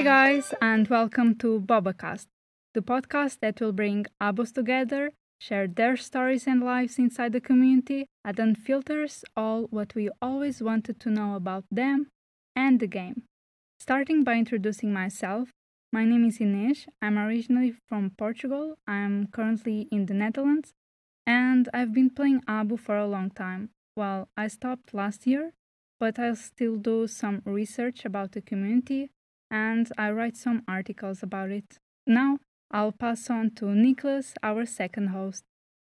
Hi, guys, and welcome to BobaCast, the podcast that will bring abos together, share their stories and lives inside the community, and unfilters all what we always wanted to know about them and the game. Starting by introducing myself, my name is Inês. I'm originally from Portugal. I'm currently in the Netherlands, and I've been playing Abo for a long time. Well, I stopped last year, but I still do some research about the community and I write some articles about it. Now, I'll pass on to Nicholas, our second host.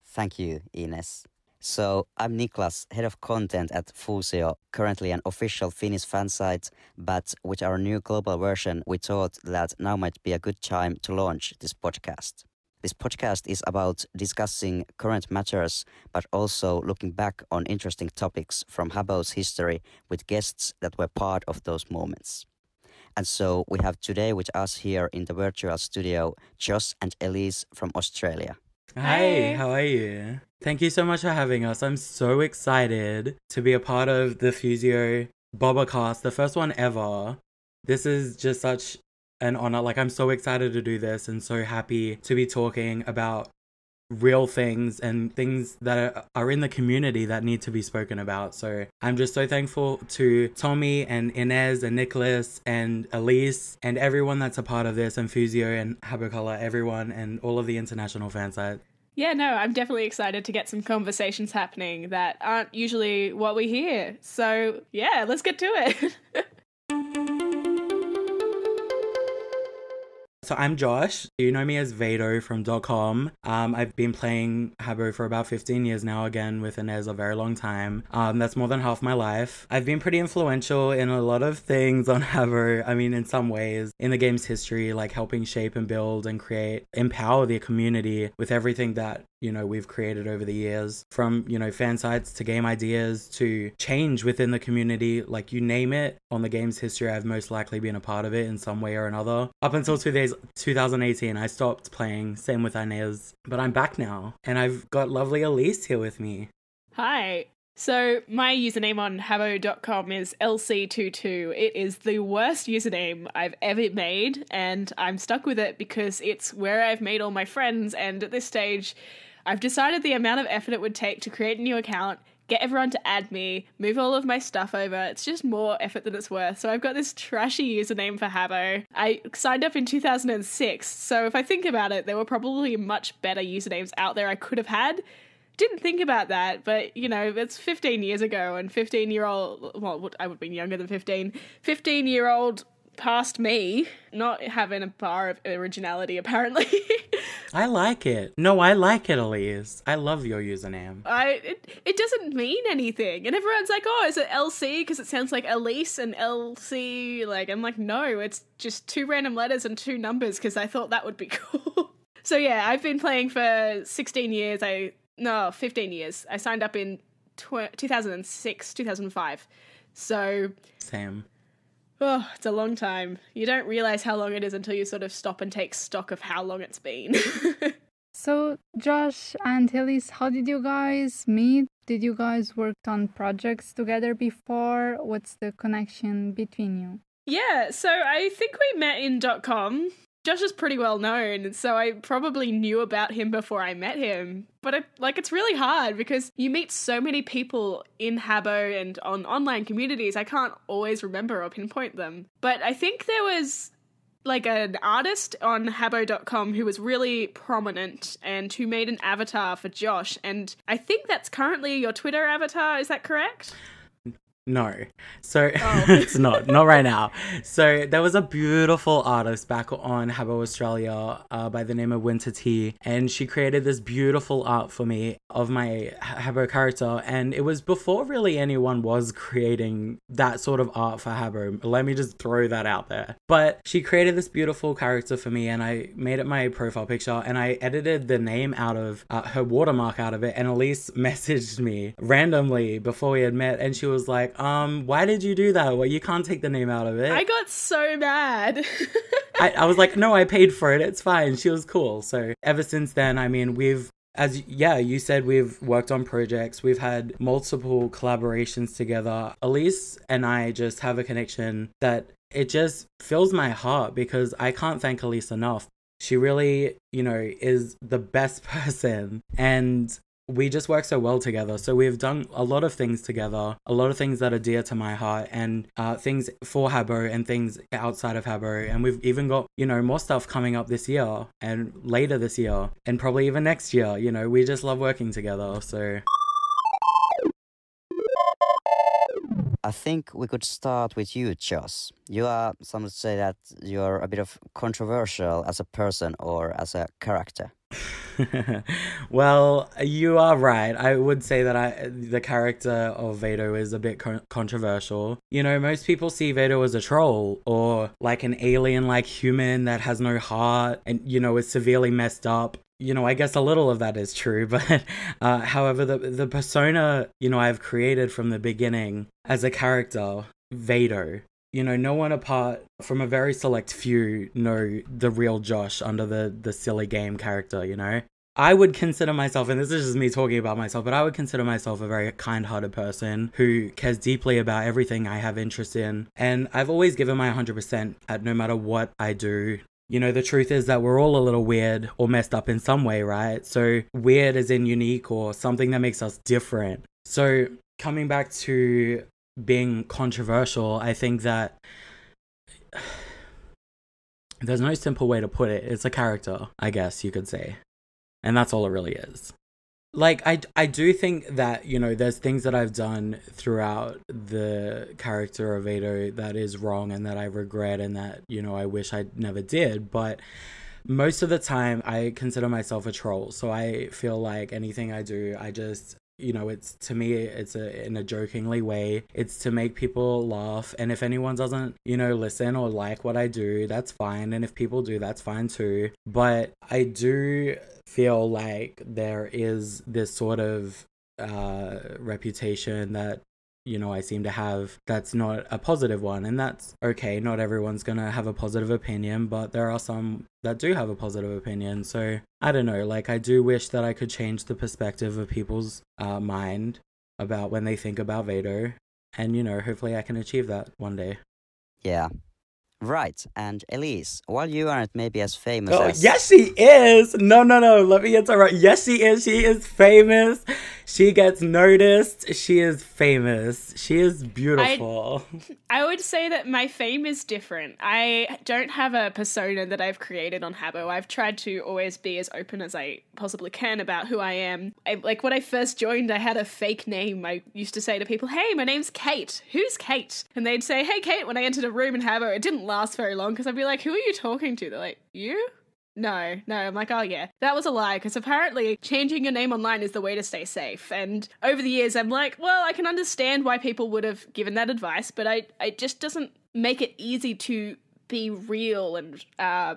Thank you, Ines. So, I'm Niklas, head of content at Fusio, currently an official Finnish fan site, but with our new global version, we thought that now might be a good time to launch this podcast. This podcast is about discussing current matters, but also looking back on interesting topics from Habo's history with guests that were part of those moments. And so we have today with us here in the virtual studio, Josh and Elise from Australia. Hi, how are you? Thank you so much for having us. I'm so excited to be a part of the Fusio BobaCast, the first one ever. This is just such an honor. Like, I'm so excited to do this and so happy to be talking about real things and things that are in the community that need to be spoken about. So I'm just so thankful to Tommy and Inez and Nicholas and Elise and everyone that's a part of this, and Fusio and Habocolor, everyone, and all of the international fan sites. Yeah, no, I'm definitely excited to get some conversations happening that aren't usually what we hear. So yeah, let's get to it. So I'm Josh. You know me as Vado from .com. I've been playing Habo for about 15 years now, again with Inez, a very long time. That's more than half my life. I've been pretty influential in a lot of things on Habo. I mean, in some ways, in the game's history, like helping shape and build and create, empower the community with everything that, you know, we've created over the years, from, you know, fan sites to game ideas to change within the community. Like, you name it, on the game's history, I've most likely been a part of it in some way or another. Up until 2018, I stopped playing, same with Inez, but I'm back now, and I've got lovely Elise here with me. Hi. So my username on Habo.com is LC22. It is the worst username I've ever made, and I'm stuck with it because it's where I've made all my friends, and at this stage, I've decided the amount of effort it would take to create a new account, get everyone to add me, move all of my stuff over. It's just more effort than it's worth. So I've got this trashy username for Habo. I signed up in 2006, so if I think about it, there were probably much better usernames out there I could have had. Didn't think about that, but, you know, it's 15 years ago, and 15-year-old, well, I would have been younger than 15-year-old past me not having a bar of originality, apparently. I like it. No, I like it, Elise. I love your username. It doesn't mean anything. And everyone's like, oh, is it LC? Because it sounds like Elise and LC. Like, I'm like, no, it's just 2 random letters and 2 numbers because I thought that would be cool. So yeah, I've been playing for 15 years. I signed up in 2006, 2005. So... Same. Oh, it's a long time. You don't realise how long it is until you sort of stop and take stock of how long it's been. So, Josh and Elise, how did you guys meet? Did you guys work on projects together before? What's the connection between you? Yeah, so I think we met in .com. Josh is pretty well known, so I probably knew about him before I met him. But it's really hard because you meet so many people in Habo and on online communities, I can't always remember or pinpoint them. But I think there was like an artist on Habo.com who was really prominent and who made an avatar for Josh. And I think that's currently your Twitter avatar, is that correct? No. So it's not right now. So there was a beautiful artist back on Habo Australia by the name of Winter Tea, and she created this beautiful art for me of my Habo character, and it was before really anyone was creating that sort of art for Habo. Let me just throw that out there. But she created this beautiful character for me, and I made it my profile picture, and I edited the name out of her watermark out of it, and Elise messaged me randomly before we had met, and she was like, why did you do that? Well, you can't take the name out of it. I got so mad. I was like, no, I paid for it. It's fine. She was cool. So ever since then, I mean, you said, we've worked on projects. We've had multiple collaborations together. Elise and I just have a connection that it just fills my heart because I can't thank Elise enough. She really, is the best person, and we just work so well together. So we've done a lot of things together, a lot of things that are dear to my heart, and things for Habbo and things outside of Habbo. And we've even got, more stuff coming up this year and later this year and probably even next year. We just love working together. So I think we could start with you, Josh. You are, some would say that you're a bit of controversial as a person or as a character. Well, you are right. I would say that the character of Vado is a bit controversial. Most people see Vado as a troll or like an alien-like human that has no heart and, is severely messed up. I guess a little of that is true, but however, the persona, I've created from the beginning as a character, Vado, no one apart from a very select few know the real Josh under the silly game character, I would consider myself, and this is just me talking about myself, but I would consider myself a very kind-hearted person who cares deeply about everything I have interest in. And I've always given my 100% at no matter what I do. The truth is that we're all a little weird or messed up in some way, right? So weird as in unique or something that makes us different. So coming back to being controversial, I think that there's no simple way to put it. It's a character, I guess you could say. And that's all it really is. Like, I do think that, there's things that I've done throughout the character of Vado that is wrong and that I regret and that, I wish I never did. But most of the time, I consider myself a troll. So I feel like anything I do, I just, it's, to me, it's in a jokingly way. It's to make people laugh. And if anyone doesn't, listen or like what I do, that's fine. And if people do, that's fine too. But I do feel like there is this sort of reputation that I seem to have that's not a positive one, and that's okay. Not everyone's gonna have a positive opinion, but there are some that do have a positive opinion. So I don't know, like I do wish that I could change the perspective of people's mind about when they think about Vado, and hopefully I can achieve that one day. Yeah. Right, and Elise, while you aren't maybe as famous as... Yes, she is! No, let me interrupt. Yes, she is. She is famous. She gets noticed. She is famous. She is beautiful. I would say that my fame is different. I don't have a persona that I've created on Habbo. I've tried to always be as open as I possibly can about who I am. Like, when I first joined, I had a fake name. I used to say to people, hey, my name's Kate. Who's Kate? And they'd say, hey, Kate, when I entered a room in Habbo. It didn't last very long because I'd be like, who are you talking to? They're like, you? No. I'm like, oh yeah, that was a lie, because apparently changing your name online is the way to stay safe. And over the years, I'm like, well, I can understand why people would have given that advice, but it just doesn't make it easy to be real and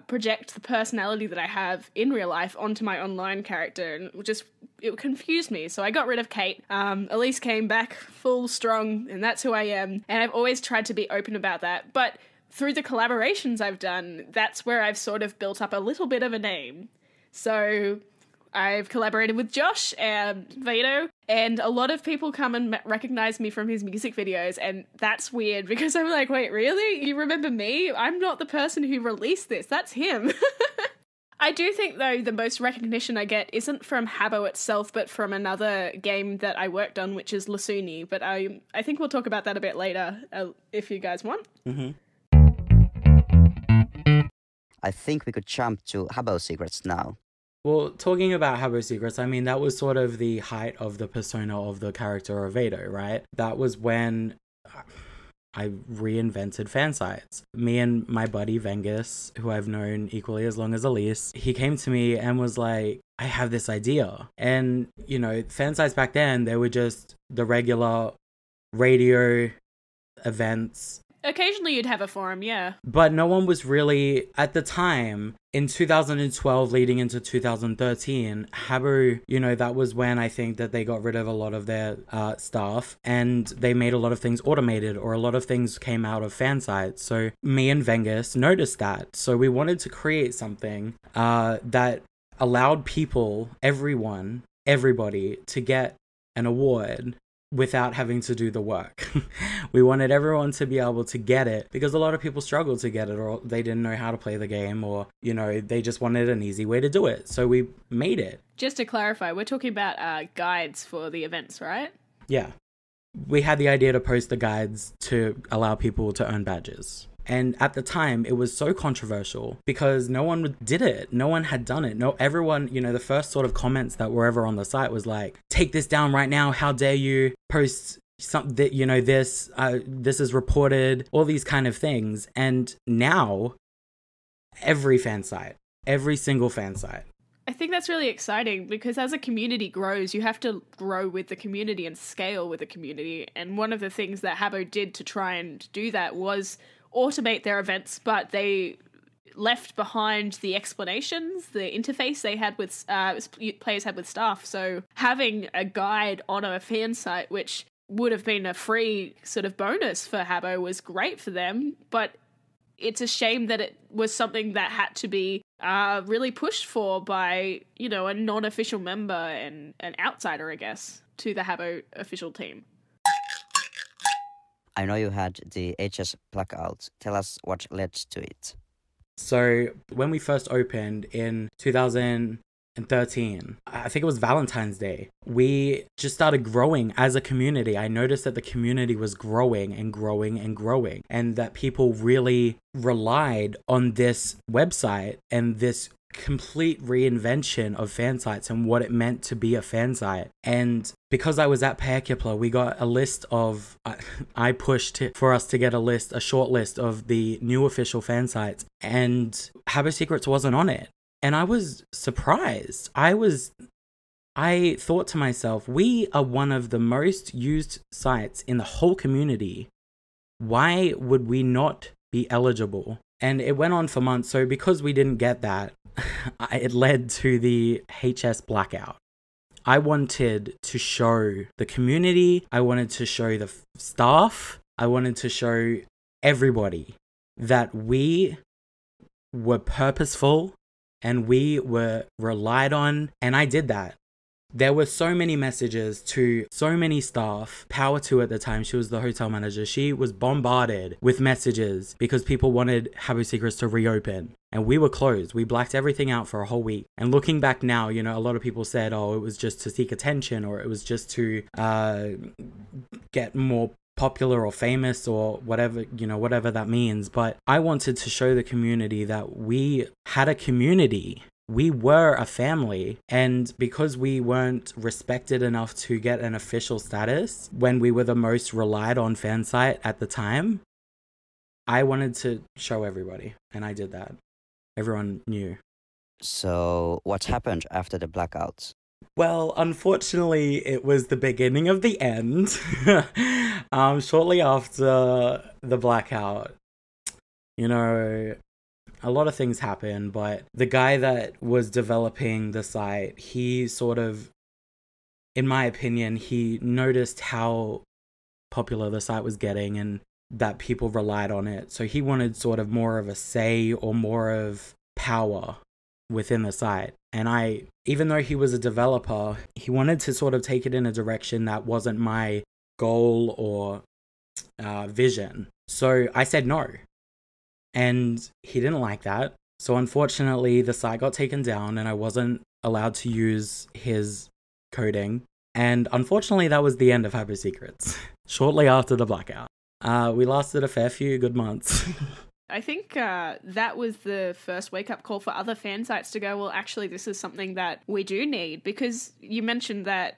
project the personality that I have in real life onto my online character, and it confused me. So I got rid of Kate. Elise came back full strong, and that's who I am. And I've always tried to be open about that, but through the collaborations I've done, that's where I've sort of built up a little bit of a name. So I've collaborated with Josh and Vado, and a lot of people come and recognize me from his music videos, and that's weird because I'm like, wait, really? You remember me? I'm not the person who released this. That's him. I do think, though, the most recognition I get isn't from Habbo itself, but from another game that I worked on, which is Lasuni. But I think we'll talk about that a bit later, if you guys want. Mm-hmm. I think we could jump to Habbo Secrets now. Well, talking about Habbo Secrets, I mean, that was sort of the height of the persona of the character of Vado, right? That was when I reinvented fan sites. Me and my buddy Vengus, who I've known equally as long as Elise, he came to me and was like, I have this idea. And, fan sites back then, they were just the regular radio events. Occasionally you'd have a forum, yeah. But no one was really, at the time, in 2012 leading into 2013, Habbo, that was when I think that they got rid of a lot of their staff, and they made a lot of things automated, or a lot of things came out of fan sites. So me and Vengus noticed that. So we wanted to create something that allowed people, everybody, to get an award without having to do the work. We wanted everyone to be able to get it because a lot of people struggled to get it, or they didn't know how to play the game, or, you know, they just wanted an easy way to do it. So we made it. Just to clarify, we're talking about guides for the events, right? Yeah. We had the idea to post the guides to allow people to earn badges. And at the time, it was so controversial because no one did it. No one had done it. No, everyone, you know, the first sort of comments that were ever on the site was like, take this down right now. How dare you post something that, you know, this is reported, all these kind of things. And now every single fan site. I think that's really exciting because as a community grows, you have to grow with the community and scale with the community. And one of the things that Habbo did to try and do that was automate their events, but they left behind the explanations, the interface they had with players had with staff. So having a guide on a fan site, which would have been a free sort of bonus for Habbo, was great for them, but it's a shame that it was something that had to be really pushed for by, you know, a non-official member and an outsider, I guess, to the Habbo official team. I know you had the HS blackout. Tell us what led to it. So when we first opened in 2013, I think it was Valentine's Day, we just started growing as a community. I noticed that the community was growing and growing and growing, and that people really relied on this website and this complete reinvention of fan sites and what it meant to be a fan site. And because I was at Pääküplä, we got a list of, I pushed for us to get a short list of the new official fan sites, and Habbo Secrets wasn't on it. And I was surprised. I thought to myself, we are one of the most used sites in the whole community. Why would we not be eligible? And it went on for months. So because we didn't get that, it led to the HS blackout. I wanted to show the community, I wanted to show the staff, I wanted to show everybody that we were purposeful and we were relied on, and I did that. There were so many messages to so many staff. Power 2 at the time, she was the hotel manager. She was bombarded with messages because people wanted Habbo Secrets to reopen. And we were closed. We blacked everything out for a whole week. And looking back now, you know, a lot of people said, oh, it was just to seek attention, or it was just to get more popular or famous or whatever, you know, whatever that means. But I wanted to show the community that we had a community. We were a family, and because we weren't respected enough to get an official status when we were the most relied on fan site at the time, I wanted to show everybody, and I did that. Everyone knew. So what happened after the blackouts? Well, unfortunately, it was the beginning of the end. Shortly after the blackout, you know, a lot of things happened, but the guy that was developing the site, he sort of, in my opinion, he noticed how popular the site was getting and that people relied on it. So he wanted sort of more of a say or more of power within the site. And even though he was a developer, he wanted to sort of take it in a direction that wasn't my goal or vision. So I said no. And he didn't like that. So unfortunately, the site got taken down and I wasn't allowed to use his coding. And unfortunately, that was the end of Habbo Secrets. Shortly after the blackout. We lasted a fair few good months. I think that was the first wake-up call for other fan sites to go, well, actually, this is something that we do need, because you mentioned that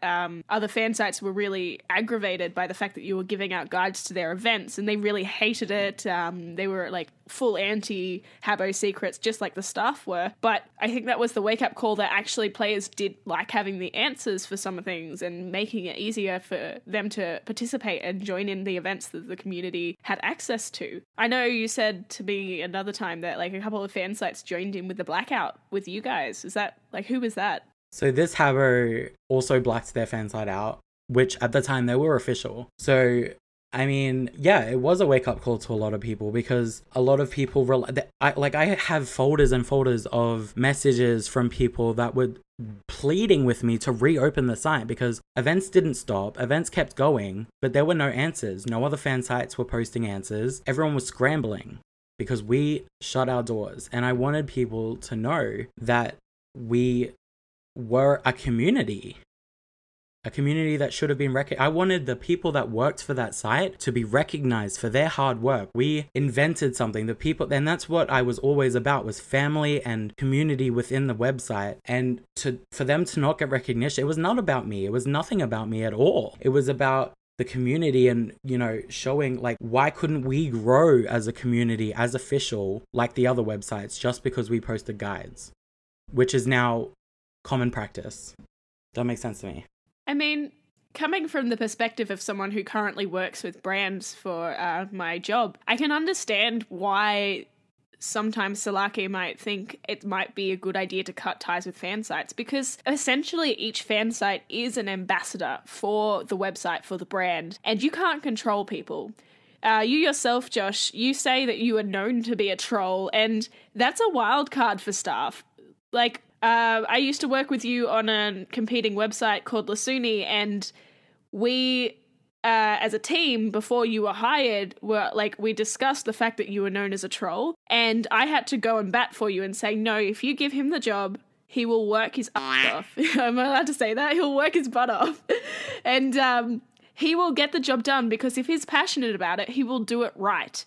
other fan sites were really aggravated by the fact that you were giving out guides to their events, and they really hated it. They were like full anti-Habbo Secrets, just like the staff were. But I think that was the wake-up call that actually players did like having the answers for some things and making it easier for them to participate and join in the events that the community had access to. I know you said to me another time that like a couple of fan sites joined in with the blackout with you guys. Is that, like, who was that? So this Habbo also blacked their fan site out, which at the time they were official. So I mean, yeah, it was a wake-up call to a lot of people because a lot of people, I have folders and folders of messages from people that were pleading with me to reopen the site because events didn't stop, events kept going, but there were no answers. No other fan sites were posting answers. Everyone was scrambling because we shut our doors. And I wanted people to know that we were a community that should have been recognized. I wanted the people that worked for that site to be recognized for their hard work. We invented something. The people, and that's what I was always about, was family and community within the website. And for them to not get recognition, it was not about me. It was nothing about me at all. It was about the community and, you know, showing like, why couldn't we grow as a community, as official, like the other websites, just because we posted guides, which is now common practice. That makes sense to me. I mean, coming from the perspective of someone who currently works with brands for my job, I can understand why sometimes Solaki might think it might be a good idea to cut ties with fan sites, because essentially each fan site is an ambassador for the website, for the brand, and you can't control people. You yourself, Josh, you say that you are known to be a troll, and that's a wild card for staff. Like, I used to work with you on a competing website called Lasuni, and we, as a team, before you were hired, we discussed the fact that you were known as a troll, and I had to go and bat for you and say, no, if you give him the job, he will work his ass off. Am I allowed to say that? He'll work his butt off. And he will get the job done, because if he's passionate about it, he will do it right.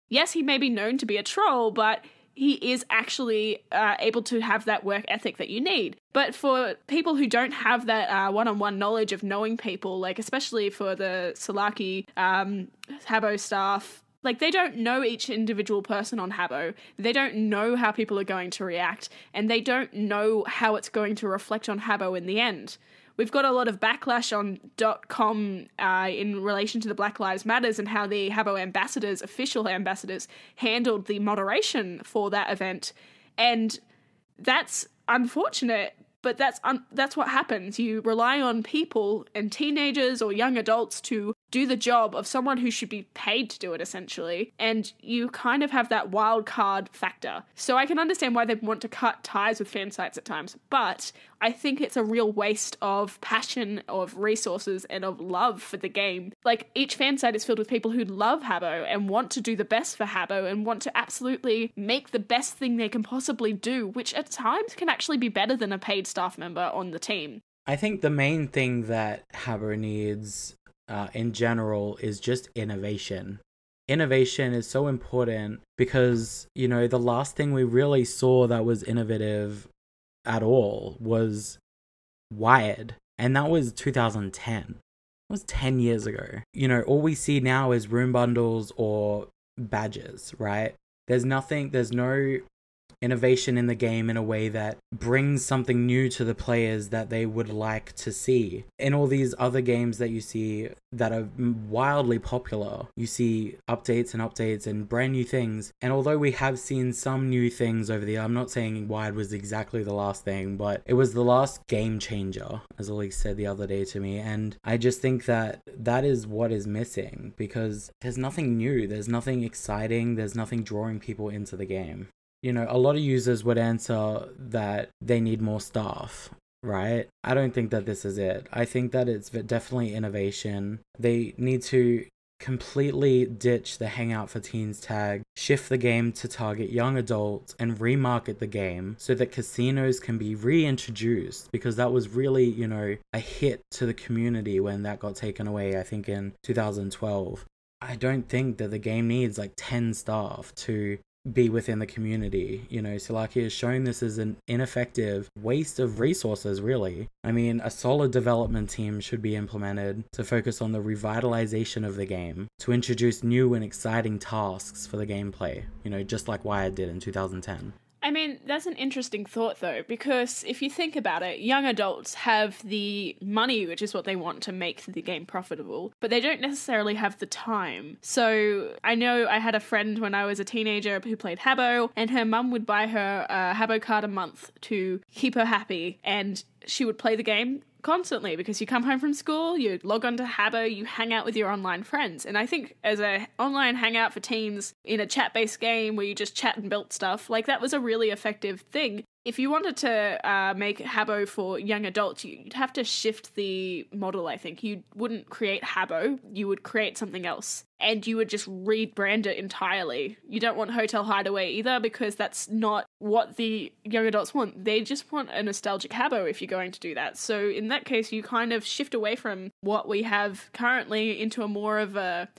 Yes, he may be known to be a troll, but he is actually able to have that work ethic that you need. But for people who don't have that one-on-one knowledge of knowing people, like especially for the Solaki Habbo staff, like they don't know each individual person on Habbo. They don't know how people are going to react, and they don't know how it's going to reflect on Habbo in the end. We've got a lot of backlash on .com in relation to the Black Lives Matters and how the Habbo ambassadors, official ambassadors, handled the moderation for that event. And that's unfortunate, but that's what happens. You rely on people and teenagers or young adults to do the job of someone who should be paid to do it, essentially, and you kind of have that wild card factor. So I can understand why they want to cut ties with fan sites at times, but I think it's a real waste of passion, of resources, and of love for the game. Like, each fan site is filled with people who love Habbo and want to do the best for Habbo and want to absolutely make the best thing they can possibly do, which at times can actually be better than a paid staff member on the team. I think the main thing that Habbo needs in general is just innovation. Innovation is so important because, you know, the last thing we really saw that was innovative at all was Wired, and that was 2010. It was 10 years ago. You know, all we see now is room bundles or badges, right? There's no innovation in the game in a way that brings something new to the players that they would like to see. In all these other games that you see that are wildly popular, you see updates and brand new things. And although we have seen some new things over the year, I'm not saying Wired was exactly the last thing, but it was the last game changer, as Elise said the other day to me. And I just think that that is what is missing, because there's nothing new, there's nothing exciting, there's nothing drawing people into the game. You know, a lot of users would answer that they need more staff, right? I don't think that this is it. I think that it's definitely innovation. They need to completely ditch the Hangout for Teens tag, shift the game to target young adults, and remarket the game so that casinos can be reintroduced, because that was really, you know, a hit to the community when that got taken away, I think in 2012. I don't think that the game needs like 10 staff to be within the community. You know, Solaki has shown this as an ineffective waste of resources, really. I mean, a solid development team should be implemented to focus on the revitalization of the game, to introduce new and exciting tasks for the gameplay, you know, just like Wired did in 2010. I mean, that's an interesting thought, though, because if you think about it, young adults have the money, which is what they want to make the game profitable, but they don't necessarily have the time. So I know I had a friend when I was a teenager who played Habbo, and her mum would buy her a Habbo card a month to keep her happy, and she would play the game constantly because you come home from school, you log on to Habbo, you hang out with your online friends. And I think as a online hangout for teens in a chat-based game where you just chat and build stuff, like that was a really effective thing. If you wanted to make Habbo for young adults, you'd have to shift the model, I think. You wouldn't create Habbo, you would create something else. And you would just rebrand it entirely. You don't want Hotel Hideaway either because that's not what the young adults want. They just want a nostalgic Habbo if you're going to do that. So in that case, you kind of shift away from what we have currently into a more of a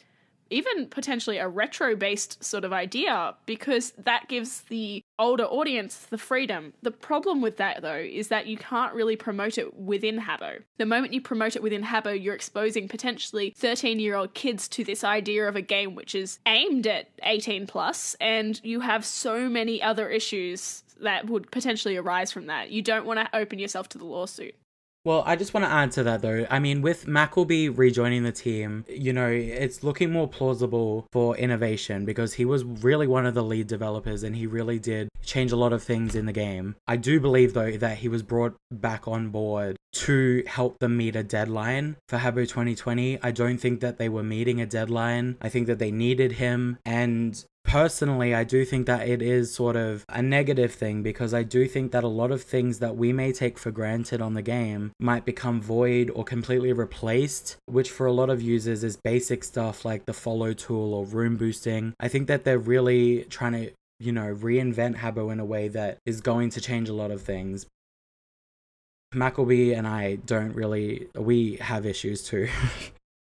even potentially a retro-based sort of idea, because that gives the older audience the freedom. The problem with that, though, is that you can't really promote it within Habbo. The moment you promote it within Habbo, you're exposing potentially 13-year-old kids to this idea of a game which is aimed at 18 plus, and you have so many other issues that would potentially arise from that. You don't want to open yourself to the lawsuit. Well, I just want to add to that though. I mean, with Mackleby rejoining the team, you know, it's looking more plausible for innovation because he was really one of the lead developers and he really did change a lot of things in the game. I do believe though that he was brought back on board to help them meet a deadline for Habbo 2020. I don't think that they were meeting a deadline. I think that they needed him, and personally, I do think that it is sort of a negative thing because I do think that a lot of things that we may take for granted on the game might become void or completely replaced, which for a lot of users is basic stuff like the follow tool or room boosting. I think that they're really trying to, you know, reinvent Habbo in a way that is going to change a lot of things. Mackleby and I we have issues too.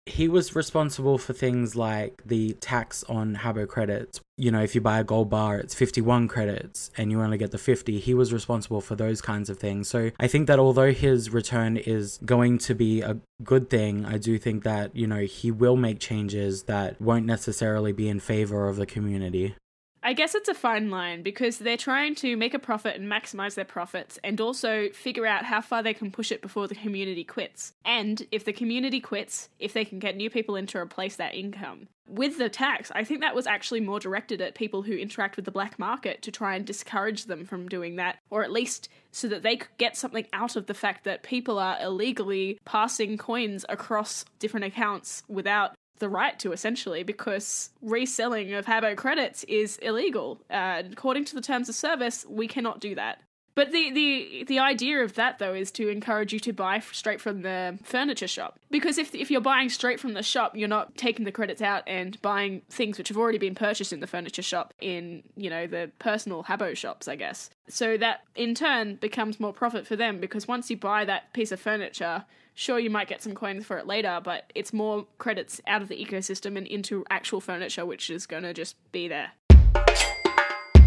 He was responsible for things like the tax on Habbo credits. You know, if you buy a gold bar, it's 51 credits and you only get the 50. He was responsible for those kinds of things. So I think that although his return is going to be a good thing, I do think that, you know, he will make changes that won't necessarily be in favor of the community. I guess it's a fine line because they're trying to make a profit and maximize their profits and also figure out how far they can push it before the community quits. And if the community quits, if they can get new people in to replace that income. With the tax, I think that was actually more directed at people who interact with the black market to try and discourage them from doing that, or at least so that they could get something out of the fact that people are illegally passing coins across different accounts without the right to, essentially, because reselling of Habbo credits is illegal. According to the terms of service, we cannot do that. But the idea of that, though, is to encourage you to buy straight from the furniture shop. Because if you're buying straight from the shop, you're not taking the credits out and buying things which have already been purchased in the furniture shop in, you know, the personal Habbo shops, I guess. So that, in turn, becomes more profit for them, because once you buy that piece of furniture, sure, you might get some coins for it later, but it's more credits out of the ecosystem and into actual furniture, which is going to just be there.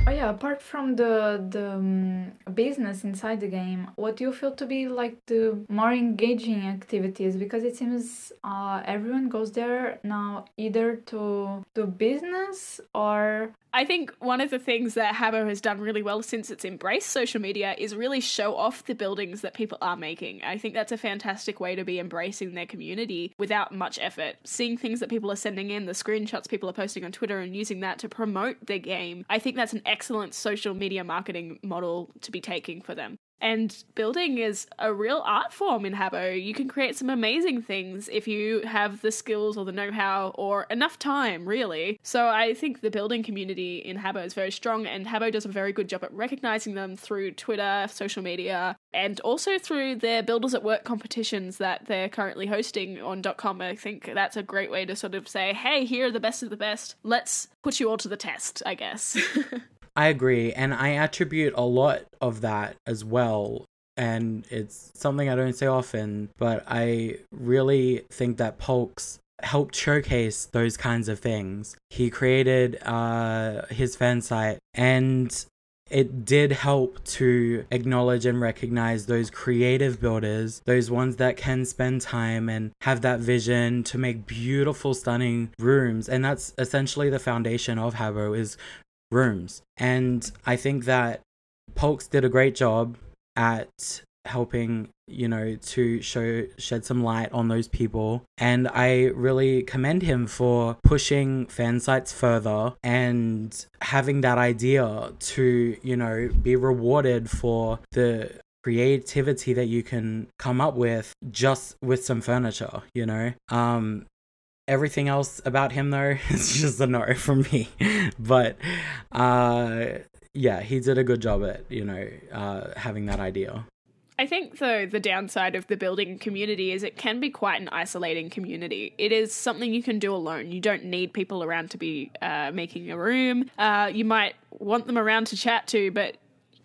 Oh yeah, apart from the business inside the game, what do you feel to be like the more engaging activities? Because it seems everyone goes there now either to do business or... I think one of the things that Habbo has done really well since it's embraced social media is really show off the buildings that people are making. I think that's a fantastic way to be embracing their community without much effort. Seeing things that people are sending in, the screenshots people are posting on Twitter and using that to promote their game, I think that's an excellent social media marketing model to be taking for them. And building is a real art form in Habbo. You can create some amazing things if you have the skills or the know-how or enough time, really. So I think the building community in Habbo is very strong, and Habbo does a very good job at recognizing them through Twitter, social media, and also through their Builders at Work competitions that they're currently hosting on .com. I think that's a great way to sort of say, hey, here are the best of the best. Let's put you all to the test, I guess. I agree, and I attribute a lot of that as well, and it's something I don't say often, but I really think that Polks helped showcase those kinds of things. He created his fan site, and it did help to acknowledge and recognize those creative builders, those ones that can spend time and have that vision to make beautiful, stunning rooms, and that's essentially the foundation of Habbo is rooms. And I think that Polks did a great job at helping, you know, to shed some light on those people, and I really commend him for pushing fan sites further and having that idea to, you know, be rewarded for the creativity that you can come up with just with some furniture, you know? Everything else about him, though, is just a no from me. But yeah, he did a good job at, you know, having that idea. I think, though, the downside of the building community is it can be quite an isolating community. It is something you can do alone. You don't need people around to be making a room. You might want them around to chat to, but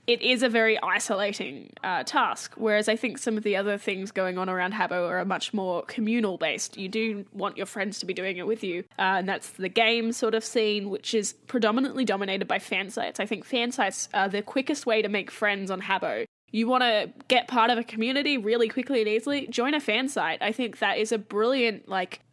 it is a very isolating task, whereas I think some of the other things going on around Habbo are much more communal based. You do want your friends to be doing it with you, and that's the game sort of scene, which is predominantly dominated by fan sites. I think fan sites are the quickest way to make friends on Habbo. You want to get part of a community really quickly and easily, join a fan site. I think that is a brilliant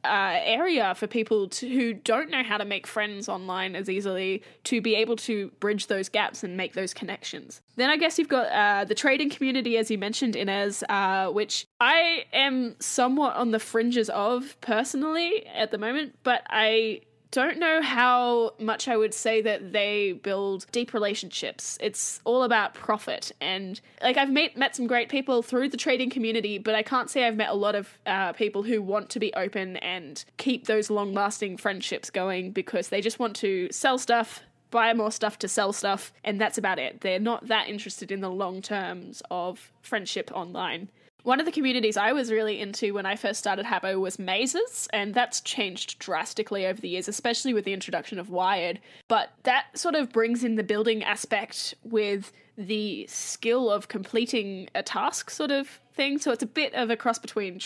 area for people who don't know how to make friends online as easily, to be able to bridge those gaps and make those connections. Then I guess you've got the trading community, as you mentioned, Inez, which I am somewhat on the fringes of personally at the moment, but I don't know how much I would say that they build deep relationships. It's all about profit. And I've met some great people through the trading community, but I can't say I've met a lot of people who want to be open and keep those long-lasting friendships going, because they just want to sell stuff, buy more stuff to sell stuff, and that's about it. They're not that interested in the long terms of friendship online. One of the communities I was really into when I first started Habbo was mazes, and that's changed drastically over the years, especially with the introduction of Wired. But that sort of brings in the building aspect with the skill of completing a task sort of thing. So it's a bit of a cross between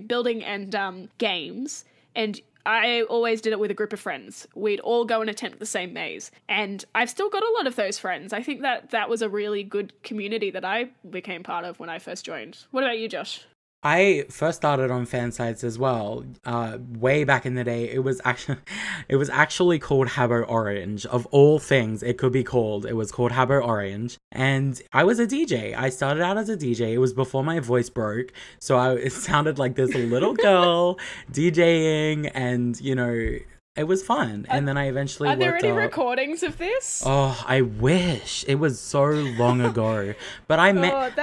building and games. And I always did it with a group of friends. We'd all go and attempt the same maze. And I've still got a lot of those friends. I think that was a really good community that I became part of when I first joined. What about you, Josh? I first started on fan sites as well, way back in the day. It was actually called Habbo Orange. Of all things it could be called, it was called Habbo Orange. And I was a DJ. I started out as a DJ. It was before my voice broke, so it sounded like this little girl DJing, and you know, it was fun. And then I eventually Are there worked any up. recordings of this? Oh, I wish. It was so long ago. But I met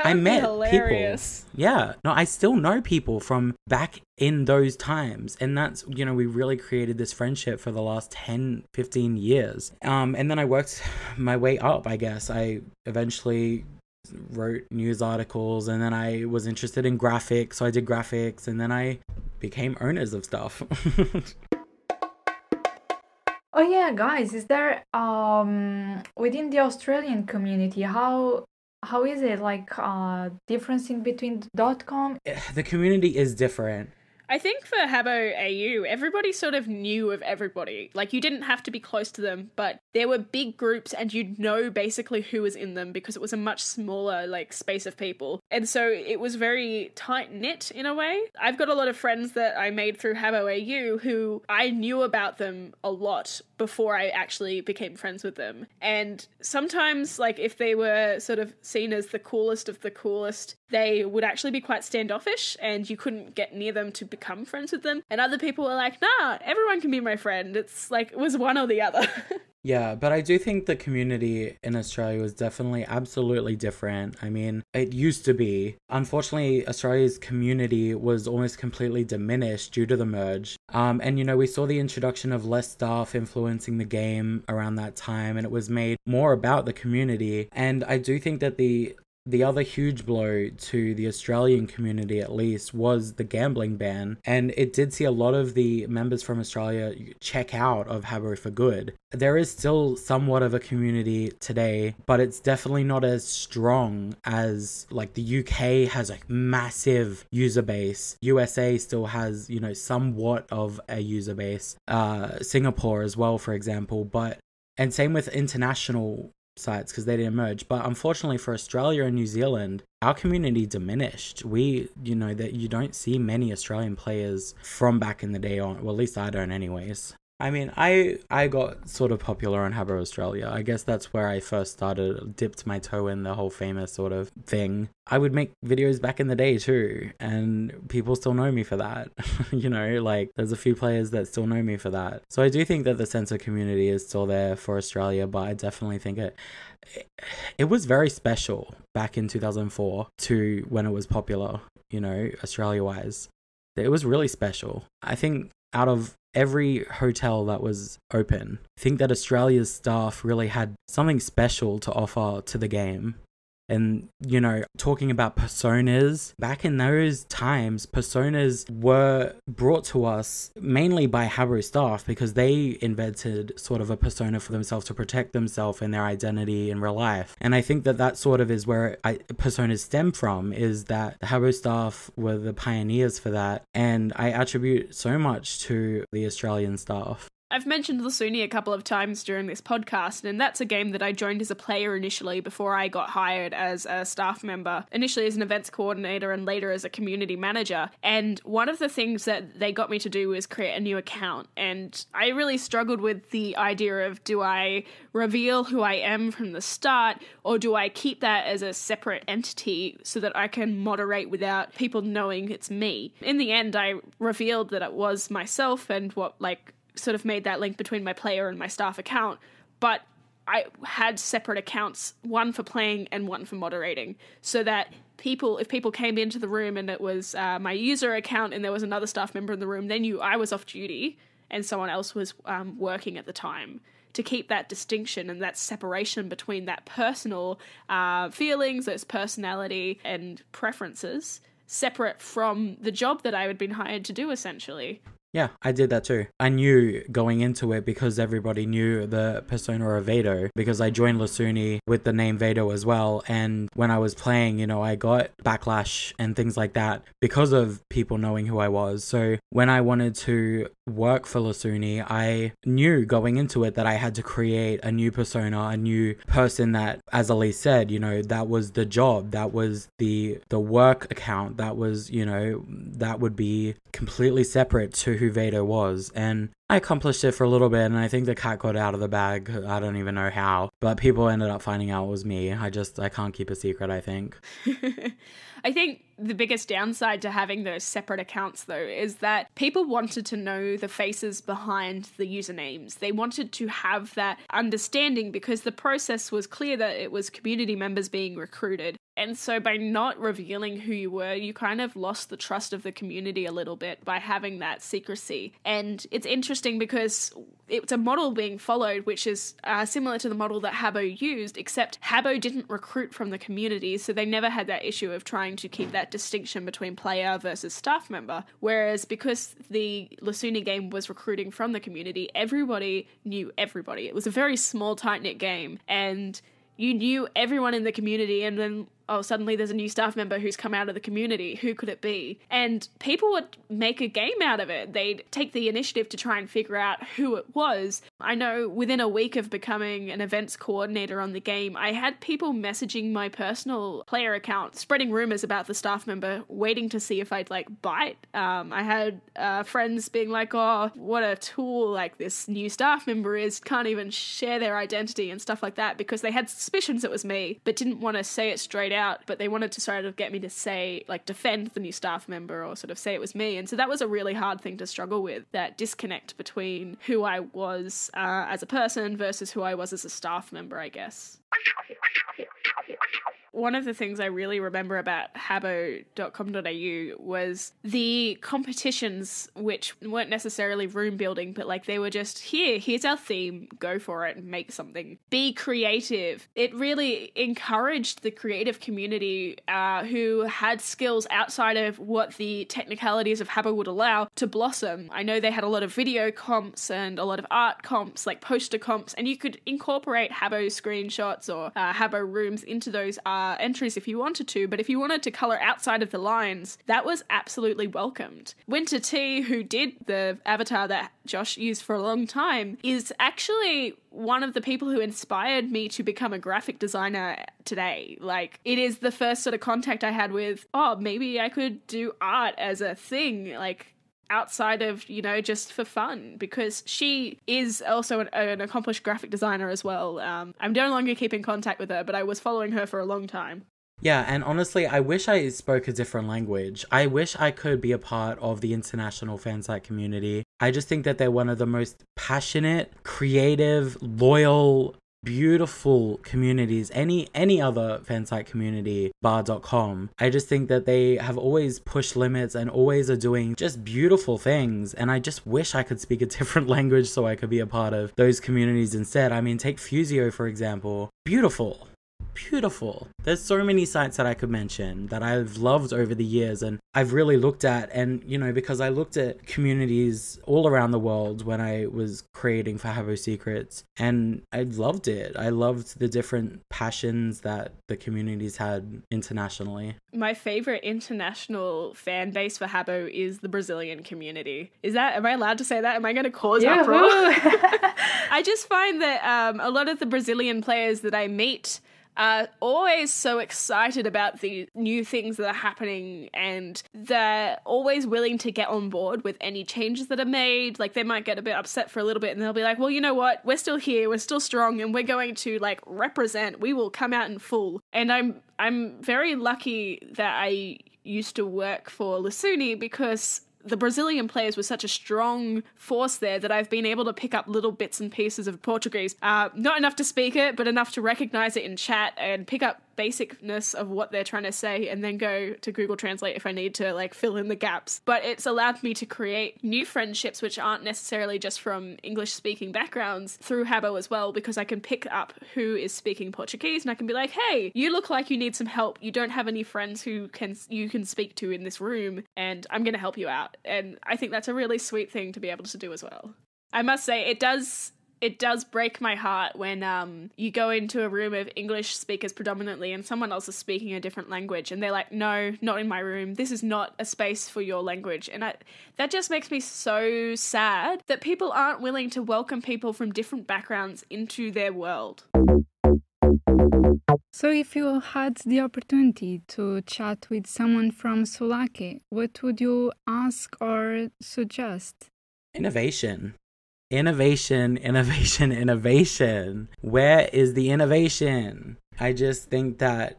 people. Yeah. No, I still know people from back in those times. And that's, you know, we really created this friendship for the last 10, 15 years. And then I worked my way up, I guess. I eventually wrote news articles, and then I was interested in graphics. So I did graphics, and then I became owners of stuff. Oh yeah, guys, is there within the Australian community, how is it difference in between .com? The community is different. I think for Habbo AU, everybody sort of knew of everybody. Like, you didn't have to be close to them, but there were big groups and you'd know basically who was in them because it was a much smaller, space of people. And so it was very tight-knit in a way. I've got a lot of friends that I made through Habbo AU who I knew about them a lot before I actually became friends with them. And sometimes, if they were sort of seen as the coolest of the coolest, they would actually be quite standoffish and you couldn't get near them to become friends with them. And other people were like, nah, everyone can be my friend. It's it was one or the other. Yeah, but I do think the community in Australia was definitely absolutely different. I mean, it used to be. Unfortunately, Australia's community was almost completely diminished due to the merge. And, you know, we saw the introduction of less staff influencing the game around that time, and it was made more about the community. And I do think that the other huge blow to the Australian community, at least, was the gambling ban. And it did see a lot of the members from Australia check out of Habbo for good. There is still somewhat of a community today, but it's definitely not as strong as the UK has a massive user base. USA still has, you know, somewhat of a user base. Singapore as well, for example. And same with international sites because they didn't merge. But unfortunately for Australia and New Zealand, our community diminished. That you don't see many Australian players from back in the day on, well, at least I don't anyways. I mean, I got sort of popular on Habbo Australia. I guess that's where I first started, dipped my toe in the whole famous sort of thing. I would make videos back in the day too, and people still know me for that. You know, like there's a few players that still know me for that. So I do think that the sense of community is still there for Australia, but I definitely think it was very special back in 2004 to when it was popular, you know, Australia-wise. It was really special. I think out of every hotel that was open, I think that Australia's staff really had something special to offer to the game. And, you know, talking about personas, back in those times, personas were brought to us mainly by Habbo staff because they invented sort of a persona for themselves to protect themselves and their identity in real life. And I think that that sort of is where personas stem from, is that the Habbo staff were the pioneers for that. And I attribute so much to the Australian staff. I've mentioned Lasuni a couple of times during this podcast, and that's a game that I joined as a player initially before I got hired as a staff member, initially as an events coordinator and later as a community manager. And one of the things that they got me to do was create a new account. And I really struggled with the idea of, do I reveal who I am from the start, or do I keep that as a separate entity so that I can moderate without people knowing it's me? In the end, I revealed that it was myself and what, like, sort of made that link between my player and my staff account, but I had separate accounts, one for playing and one for moderating, so that if people came into the room and it was my user account and there was another staff member in the room, they knew I was off duty and someone else was working at the time, to keep that distinction and that separation between that personal feelings, those personality and preferences, separate from the job that I had been hired to do, essentially. Yeah, I did that too. I knew going into it, because everybody knew the persona of Vado, because I joined Lasuni with the name Vado as well. And when I was playing, you know, I got backlash and things like that because of people knowing who I was. So when I wanted to work for Lasuni, I knew going into it that I had to create a new persona, a new person that, as Elise said, you know, that was the job, that was the work account, that was, you know, that would be completely separate to who Vado was. And I accomplished it for a little bit, and I think the cat got out of the bag. I don't even know how, but people ended up finding out it was me. I can't keep a secret, I think. I think the biggest downside to having those separate accounts, though, is that people wanted to know the faces behind the usernames. They wanted to have that understanding because the process was clear that it was community members being recruited. And so by not revealing who you were, you kind of lost the trust of the community a little bit by having that secrecy. And it's interesting because it's a model being followed, which is similar to the model that Habbo used, except Habbo didn't recruit from the community, so they never had that issue of trying to keep that distinction between player versus staff member. Whereas because the Lasuni game was recruiting from the community, everybody knew everybody. It was a very small, tight-knit game, and you knew everyone in the community, and then suddenly there's a new staff member who's come out of the community. Who could it be? And people would make a game out of it. They'd take the initiative to try and figure out who it was. I know within a week of becoming an events coordinator on the game, I had people messaging my personal player account, spreading rumors about the staff member, waiting to see if I'd bite. I had friends being like, oh, what a tool this new staff member is, can't even share their identity and stuff like that, because they had suspicions it was me, but didn't want to say it straight out, but they wanted to sort of get me to say, defend the new staff member or sort of say it was me. And so that was a really hard thing to struggle with, that disconnect between who I was as a person versus who I was as a staff member, I guess. One of the things I really remember about habbo.com.au was the competitions, which weren't necessarily room building, but they were just, here's our theme, go for it and make something. Be creative. It really encouraged the creative community who had skills outside of what the technicalities of Habbo would allow to blossom. I know they had a lot of video comps and a lot of art comps, poster comps, and you could incorporate Habbo screenshots or Habbo rooms into those entries if you wanted to, but if you wanted to colour outside of the lines, that was absolutely welcomed. Winter T, who did the avatar that Josh used for a long time, is actually one of the people who inspired me to become a graphic designer today. It is the first sort of contact I had with, maybe I could do art as a thing. outside of, you know, just for fun, because she is also an accomplished graphic designer as well. I'm no longer keeping contact with her, but I was following her for a long time. Yeah, and honestly, I wish I spoke a different language. I wish I could be a part of the international fansite community. I just think that they're one of the most passionate, creative, loyal, beautiful communities, any other fansite community, bar.com. I just think that they have always pushed limits and always are doing just beautiful things, and I just wish I could speak a different language so I could be a part of those communities instead. I mean, take Fusio, for example. Beautiful. There's so many sites that I could mention that I've loved over the years and I've really looked at, and you know, because I looked at communities all around the world when I was creating for Habbo Secrets, and I loved it. I loved the different passions that the communities had internationally. My favorite international fan base for Habbo is the Brazilian community. Am I allowed to say that? Am I going to cause uproar? I just find that a lot of the Brazilian players that I meet are always so excited about the new things that are happening, and they're always willing to get on board with any changes that are made. Like, they might get a bit upset for a little bit and they'll be like, well, you know what, we're still here, we're still strong, and we're going to like represent, we will come out in full. And I'm very lucky that I used to work for Lusuni, because the Brazilian players were such a strong force there that I've been able to pick up little bits and pieces of Portuguese. Not enough to speak it, but enough to recognize it in chat and pick up basicness of what they're trying to say, and then go to Google Translate if I need to like fill in the gaps. But it's allowed me to create new friendships which aren't necessarily just from English speaking backgrounds through Habbo as well, because I can pick up who is speaking Portuguese and I can be like, hey, you look like you need some help. You don't have any friends who you can speak to in this room, and I'm going to help you out. And I think that's a really sweet thing to be able to do as well. I must say, it does break my heart when you go into a room of English speakers predominantly and someone else is speaking a different language and they're like, no, not in my room. This is not a space for your language. And that just makes me so sad that people aren't willing to welcome people from different backgrounds into their world. So if you had the opportunity to chat with someone from Sulake, what would you ask or suggest? Innovation. Innovation. Where is the innovation? I just think that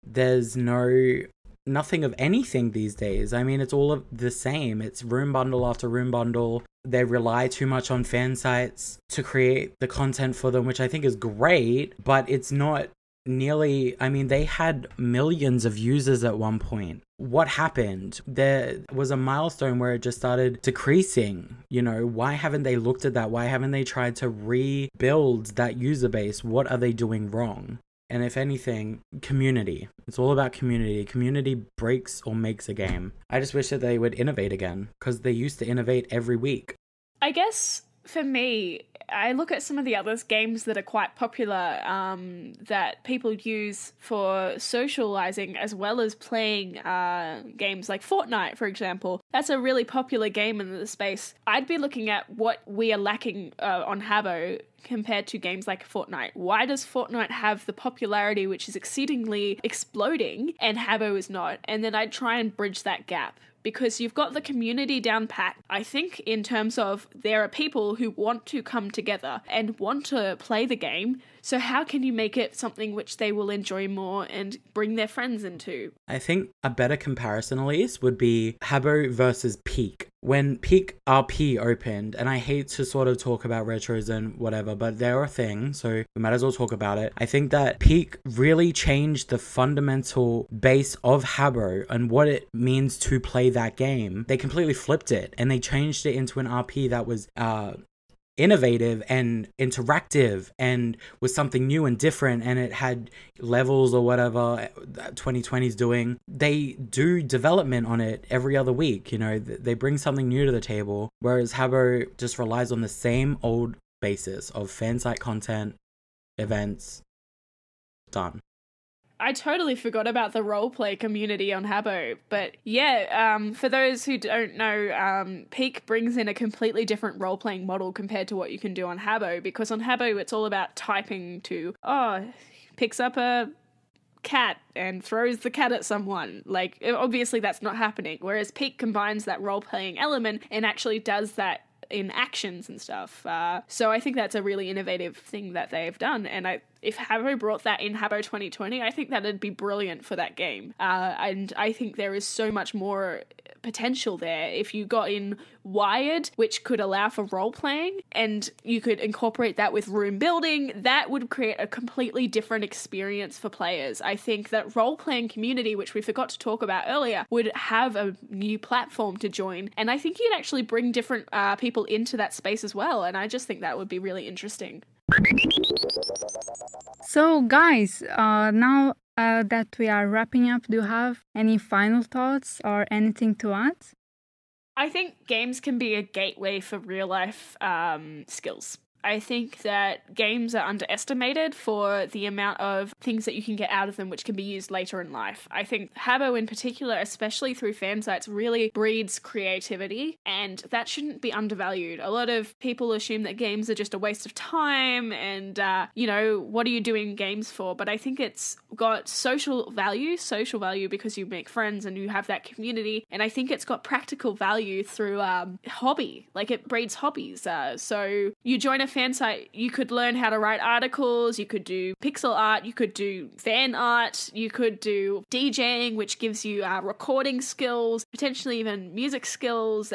there's nothing of anything these days. I mean, it's all of the same. It's room bundle after room bundle. They rely too much on fan sites to create the content for them, which I think is great, but it's not nearly, I mean, they had millions of users at one point. What happened? There was a milestone where it just started decreasing. You know, why haven't they looked at that? Why haven't they tried to rebuild that user base? What are they doing wrong? And if anything, community. It's all about community. Community breaks or makes a game. I just wish that they would innovate again, because they used to innovate every week. I guess for me, I look at some of the other games that are quite popular that people use for socializing as well as playing games like Fortnite, for example. That's a really popular game in the space. I'd be looking at what we are lacking on Habbo compared to games like Fortnite. Why does Fortnite have the popularity which is exceedingly exploding and Habbo is not? And then I'd try and bridge that gap. Because you've got the community down pat. I think in terms of there are people who want to come together and want to play the game. So how can you make it something which they will enjoy more and bring their friends into? I think a better comparison, at least, would be Habbo versus Peak. When Peak RP opened, and I hate to sort of talk about retros and whatever, but they're a thing, so we might as well talk about it. I think that Peak really changed the fundamental base of Habbo and what it means to play that game. They completely flipped it, and they changed it into an RP that was innovative and interactive and was something new and different, and it had levels or whatever 2020 is doing. They do development on it every other week, you know, they bring something new to the table, whereas Habbo just relies on the same old basis of fan site content, events, done. I totally forgot about the roleplay community on Habbo, but yeah, for those who don't know, Peak brings in a completely different role-playing model compared to what you can do on Habbo, because on Habbo it's all about typing to, picks up a cat and throws the cat at someone. Like, obviously that's not happening. Whereas Peak combines that role-playing element and actually does that in actions and stuff. So I think that's a really innovative thing that they've done. And if Habbo brought that in Habbo 2020, I think that'd be brilliant for that game. And I think there is so much more potential there. If you got in Wired, which could allow for role playing, and you could incorporate that with room building, that would create a completely different experience for players. I think that role playing community, which we forgot to talk about earlier, would have a new platform to join. And I think you'd actually bring different people into that space as well. And I just think that would be really interesting. So, guys, now that we are wrapping up, do you have any final thoughts or anything to add? I think games can be a gateway for real life skills. I think that games are underestimated for the amount of things that you can get out of them which can be used later in life. I think Habbo in particular, especially through fan sites, really breeds creativity, and that shouldn't be undervalued. A lot of people assume that games are just a waste of time and, what are you doing games for? But I think it's got social value because you make friends and you have that community, and I think it's got practical value through hobby. Like, it breeds hobbies. So you join a fan site, you could learn how to write articles, you could do pixel art, you could do fan art, you could do DJing, which gives you recording skills, potentially even music skills,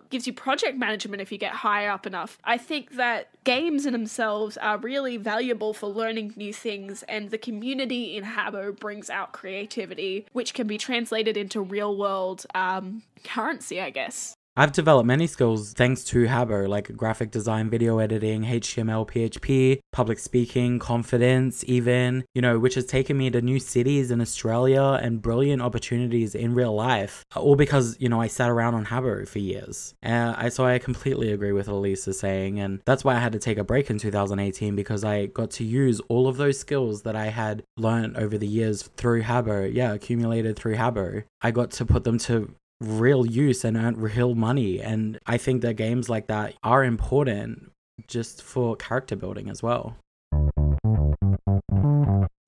gives you project management if you get high up enough. I think that games in themselves are really valuable for learning new things, and the community in Habbo brings out creativity, which can be translated into real world currency, I guess. I've developed many skills thanks to Habbo, like graphic design, video editing, HTML, PHP, public speaking, confidence even, which has taken me to new cities in Australia and brilliant opportunities in real life. All because, I sat around on Habbo for years. So I completely agree with what Elisa's saying, and that's why I had to take a break in 2018, because I got to use all of those skills that I had learned over the years through Habbo, accumulated through Habbo. I got to put them to real use and earn real money, and I think that games like that are important just for character building as well.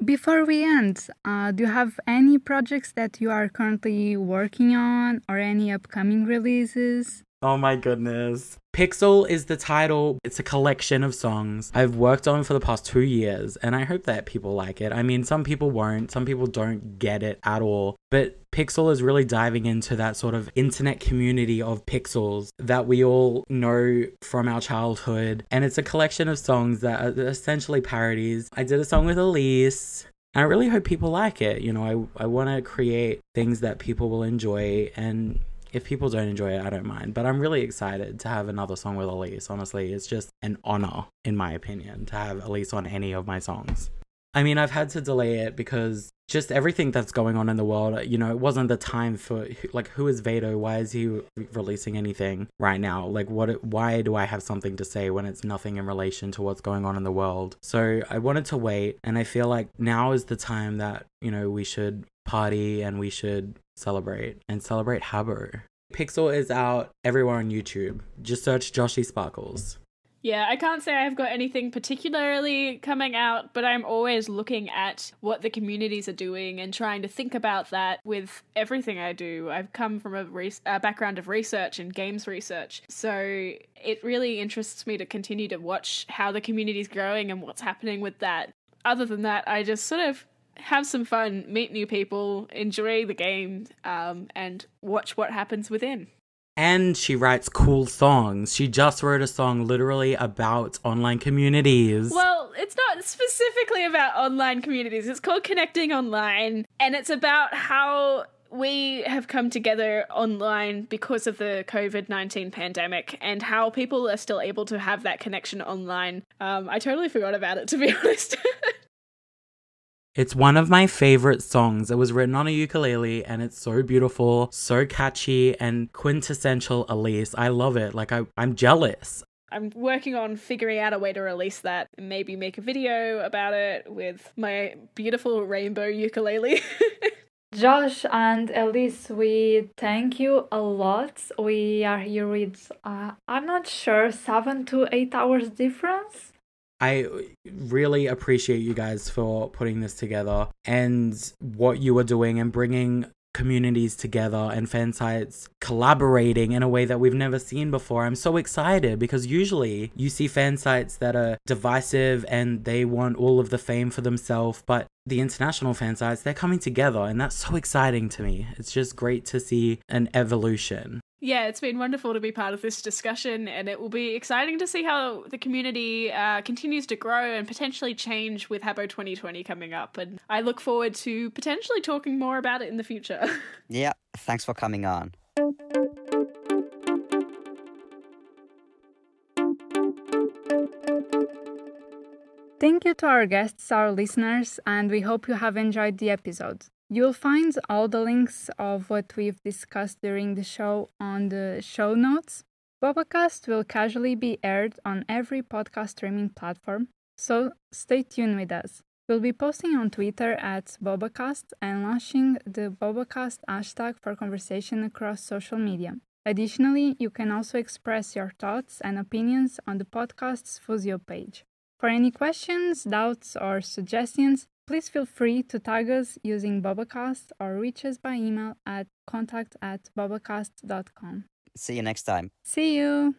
Before we end, do you have any projects that you are currently working on or any upcoming releases? Oh my goodness. Pixel is the title. It's a collection of songs I've worked on for the past 2 years, and I hope that people like it. I mean, some people won't, some people don't get it at all, but Pixel is really diving into that sort of internet community of pixels that we all know from our childhood, and it's a collection of songs that are essentially parodies. I did a song with Elise, and I really hope people like it. I want to create things that people will enjoy, and if people don't enjoy it, I don't mind. But I'm really excited to have another song with Elise. Honestly, it's just an honor, in my opinion, to have Elise on any of my songs. I mean, I've had to delay it because just everything that's going on in the world, it wasn't the time for, who is Vado? Why is he releasing anything right now? Why do I have something to say when it's nothing in relation to what's going on in the world? So I wanted to wait, and I feel like now is the time that, we should party and we should celebrate Habbo. Pixel is out everywhere on YouTube. Just search Joshy Sparkles. Yeah, I can't say I've got anything particularly coming out, but I'm always looking at what the communities are doing and trying to think about that with everything I do. I've come from a background of research and games research, so it really interests me to continue to watch how the community's growing and what's happening with that. Other than that, I just sort of have some fun, meet new people, enjoy the game, and watch what happens within. And she writes cool songs. She just wrote a song literally about online communities. Well, it's not specifically about online communities. It's called Connecting Online, and it's about how we have come together online because of the COVID-19 pandemic and how people are still able to have that connection online. I totally forgot about it, to be honest. It's one of my favorite songs. It was written on a ukulele, and it's so beautiful, so catchy, and quintessential Elise. I love it. I'm jealous. I'm working on figuring out a way to release that and maybe make a video about it with my beautiful rainbow ukulele. Josh and Elise, we thank you a lot. We are here with, I'm not sure, 7 to 8 hours difference. I really appreciate you guys for putting this together and what you are doing and bringing communities together and fan sites collaborating in a way that we've never seen before. I'm so excited because usually you see fan sites that are divisive and they want all of the fame for themselves, but the international fan sites, they're coming together, and that's so exciting to me. It's just great to see an evolution. Yeah, it's been wonderful to be part of this discussion, and it will be exciting to see how the community continues to grow and potentially change with Habbo 2020 coming up. And I look forward to potentially talking more about it in the future. Yeah, thanks for coming on. Thank you to our guests, our listeners, and we hope you have enjoyed the episode. You'll find all the links of what we've discussed during the show on the show notes. Bobacast will casually be aired on every podcast streaming platform, so stay tuned with us. We'll be posting on Twitter at Bobacast and launching the Bobacast hashtag for conversation across social media. Additionally, you can also express your thoughts and opinions on the podcast's Fusio page. For any questions, doubts, or suggestions, please feel free to tag us using Bobacast or reach us by email at contact@bobacast.com. See you next time. See you!